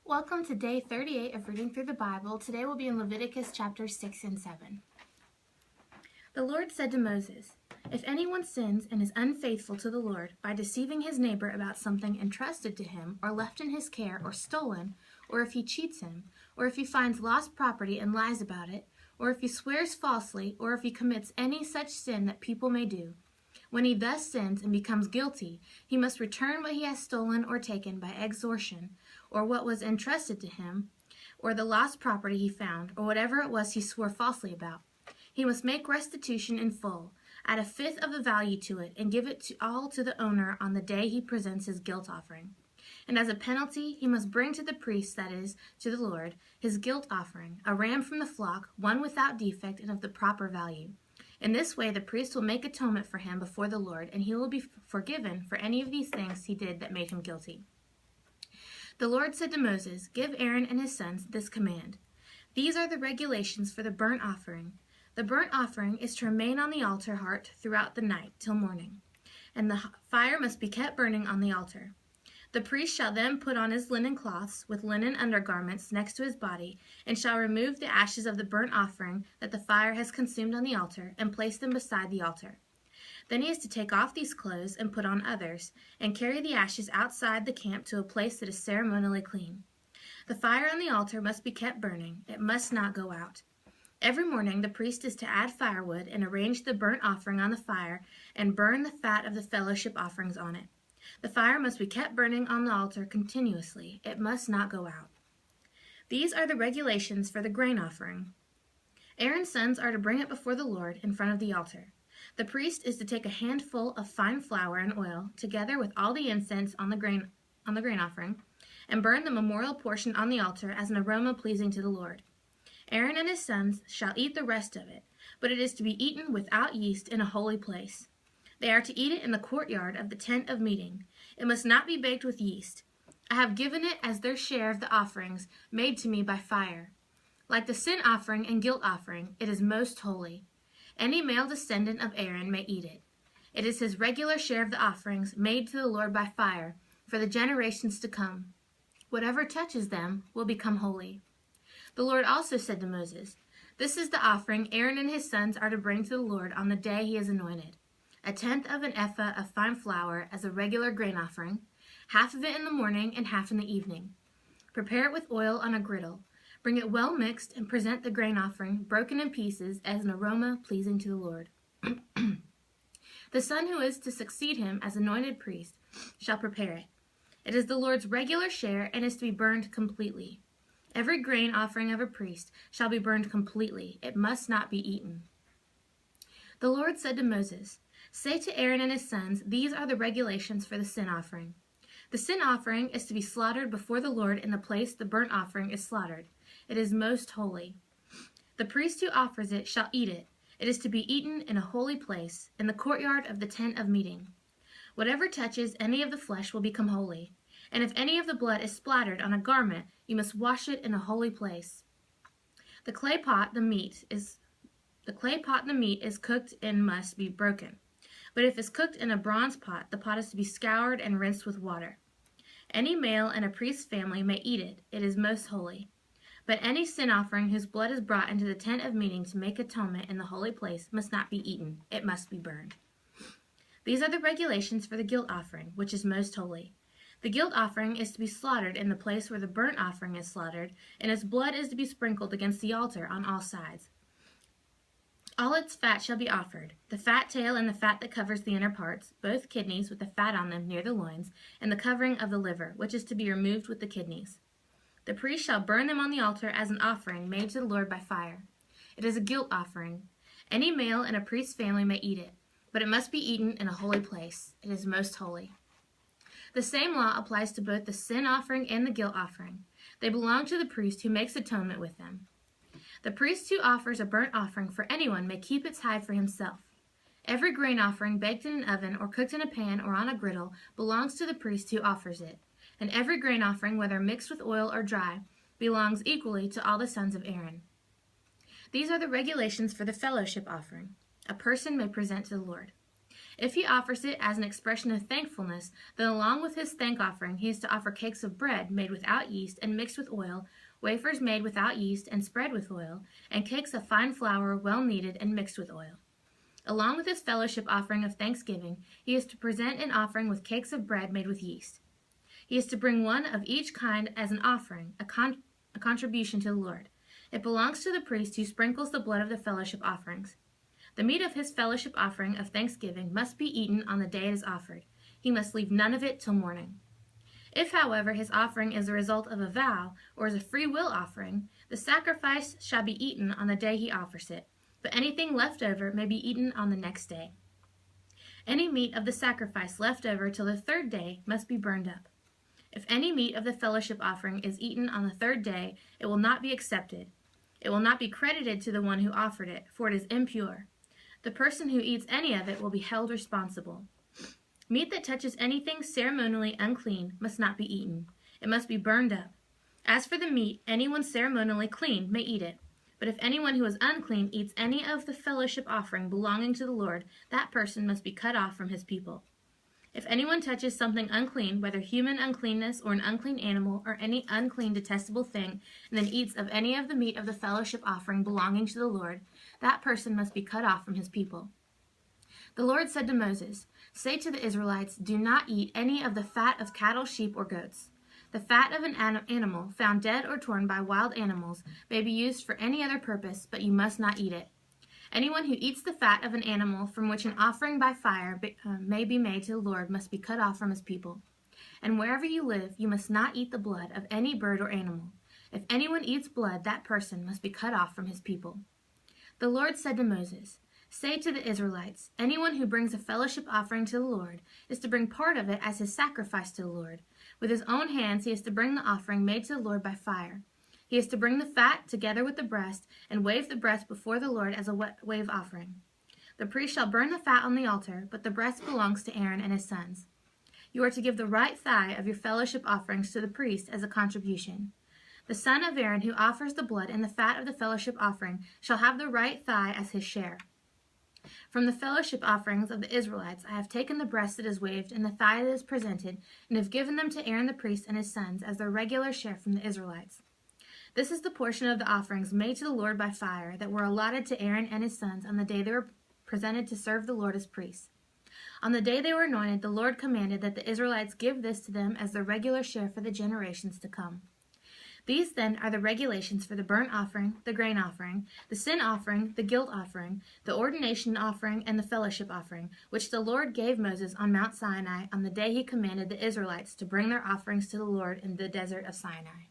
Welcome to day 38 of reading through the Bible. Today we'll be in Leviticus chapters 6 and 7. The Lord said to Moses, "If anyone sins and is unfaithful to the Lord by deceiving his neighbor about something entrusted to him or left in his care or stolen, or if he cheats him, or if he finds lost property and lies about it, or if he swears falsely, or if he commits any such sin that people may do, when he thus sins and becomes guilty, he must return what he has stolen or taken by extortion, or what was entrusted to him, or the lost property he found, or whatever it was he swore falsely about. He must make restitution in full, add a fifth of the value to it, and give it all to the owner on the day he presents his guilt offering. And as a penalty, he must bring to the priest, that is, to the Lord, his guilt offering, a ram from the flock, one without defect and of the proper value. In this way, the priest will make atonement for him before the Lord, and he will be forgiven for any of these things he did that made him guilty." The Lord said to Moses, "Give Aaron and his sons this command. These are the regulations for the burnt offering. The burnt offering is to remain on the altar hearth throughout the night till morning, and the fire must be kept burning on the altar. The priest shall then put on his linen cloths with linen undergarments next to his body, and shall remove the ashes of the burnt offering that the fire has consumed on the altar, and place them beside the altar. Then he is to take off these clothes and put on others, and carry the ashes outside the camp to a place that is ceremonially clean. The fire on the altar must be kept burning. It must not go out. Every morning the priest is to add firewood and arrange the burnt offering on the fire and burn the fat of the fellowship offerings on it. The fire must be kept burning on the altar continuously. It must not go out. These are the regulations for the grain offering. Aaron's sons are to bring it before the Lord in front of the altar. The priest is to take a handful of fine flour and oil, together with all the incense on the grain offering, and burn the memorial portion on the altar as an aroma pleasing to the Lord. Aaron and his sons shall eat the rest of it, but it is to be eaten without yeast in a holy place. They are to eat it in the courtyard of the tent of meeting. It must not be baked with yeast. I have given it as their share of the offerings made to me by fire. Like the sin offering and guilt offering, it is most holy. Any male descendant of Aaron may eat it. It is his regular share of the offerings made to the Lord by fire for the generations to come. Whatever touches them will become holy." The Lord also said to Moses, "This is the offering Aaron and his sons are to bring to the Lord on the day he is anointed. A tenth of an ephah of fine flour as a regular grain offering, half of it in the morning and half in the evening. Prepare it with oil on a griddle. Bring it well mixed and present the grain offering, broken in pieces, as an aroma pleasing to the Lord. The son who is to succeed him as anointed priest shall prepare it. It is the Lord's regular share and is to be burned completely. Every grain offering of a priest shall be burned completely. It must not be eaten." The Lord said to Moses, "Say to Aaron and his sons, these are the regulations for the sin offering. The sin offering is to be slaughtered before the Lord in the place the burnt offering is slaughtered. It is most holy. The priest who offers it shall eat it. It is to be eaten in a holy place, in the courtyard of the tent of meeting. Whatever touches any of the flesh will become holy. And if any of the blood is splattered on a garment, you must wash it in a holy place. The clay pot the meat is cooked in must be broken. But if it's cooked in a bronze pot, the pot is to be scoured and rinsed with water. Any male in a priest's family may eat it. It is most holy. But any sin offering whose blood is brought into the tent of meeting to make atonement in the holy place must not be eaten. It must be burned. These are the regulations for the guilt offering, which is most holy. The guilt offering is to be slaughtered in the place where the burnt offering is slaughtered, and its blood is to be sprinkled against the altar on all sides. All its fat shall be offered, the fat tail and the fat that covers the inner parts, both kidneys with the fat on them near the loins, and the covering of the liver, which is to be removed with the kidneys. The priest shall burn them on the altar as an offering made to the Lord by fire. It is a guilt offering. Any male in a priest's family may eat it, but it must be eaten in a holy place. It is most holy. The same law applies to both the sin offering and the guilt offering. They belong to the priest who makes atonement with them. The priest who offers a burnt offering for anyone may keep its hide for himself. Every grain offering baked in an oven or cooked in a pan or on a griddle belongs to the priest who offers it, and every grain offering, whether mixed with oil or dry, belongs equally to all the sons of Aaron. These are the regulations for the fellowship offering a person may present to the Lord. If he offers it as an expression of thankfulness, then along with his thank offering, he is to offer cakes of bread made without yeast and mixed with oil, wafers made without yeast and spread with oil, and cakes of fine flour well kneaded and mixed with oil. Along with his fellowship offering of thanksgiving, he is to present an offering with cakes of bread made with yeast. He is to bring one of each kind as an offering, a contribution to the Lord. It belongs to the priest who sprinkles the blood of the fellowship offerings. The meat of his fellowship offering of thanksgiving must be eaten on the day it is offered. He must leave none of it till morning. If, however, his offering is the result of a vow or is a free will offering, the sacrifice shall be eaten on the day he offers it, but anything left over may be eaten on the next day. Any meat of the sacrifice left over till the third day must be burned up. If any meat of the fellowship offering is eaten on the third day, it will not be accepted. It will not be credited to the one who offered it, for it is impure. The person who eats any of it will be held responsible. Meat that touches anything ceremonially unclean must not be eaten. It must be burned up. As for the meat, anyone ceremonially clean may eat it. But if anyone who is unclean eats any of the fellowship offering belonging to the Lord, that person must be cut off from his people. If anyone touches something unclean, whether human uncleanness or an unclean animal or any unclean detestable thing, and then eats of any of the meat of the fellowship offering belonging to the Lord, that person must be cut off from his people. The Lord said to Moses, "Say to the Israelites, do not eat any of the fat of cattle, sheep, or goats. The fat of an animal found dead or torn by wild animals may be used for any other purpose, but you must not eat it. Anyone who eats the fat of an animal from which an offering by fire may be made to the Lord must be cut off from his people. And wherever you live, you must not eat the blood of any bird or animal. If anyone eats blood, that person must be cut off from his people." The Lord said to Moses, "Say to the Israelites, anyone who brings a fellowship offering to the Lord is to bring part of it as his sacrifice to the Lord. With his own hands he is to bring the offering made to the Lord by fire. He is to bring the fat together with the breast and wave the breast before the Lord as a wave offering. The priest shall burn the fat on the altar, but the breast belongs to Aaron and his sons. You are to give the right thigh of your fellowship offerings to the priest as a contribution. The son of Aaron who offers the blood and the fat of the fellowship offering shall have the right thigh as his share. From the fellowship offerings of the Israelites I have taken the breast that is waved and the thigh that is presented, and have given them to Aaron the priest and his sons as their regular share from the Israelites. This is the portion of the offerings made to the Lord by fire that were allotted to Aaron and his sons on the day they were presented to serve the Lord as priests. On the day they were anointed, the Lord commanded that the Israelites give this to them as their regular share for the generations to come. These then are the regulations for the burnt offering, the grain offering, the sin offering, the guilt offering, the ordination offering, and the fellowship offering, which the Lord gave Moses on Mount Sinai on the day he commanded the Israelites to bring their offerings to the Lord in the desert of Sinai.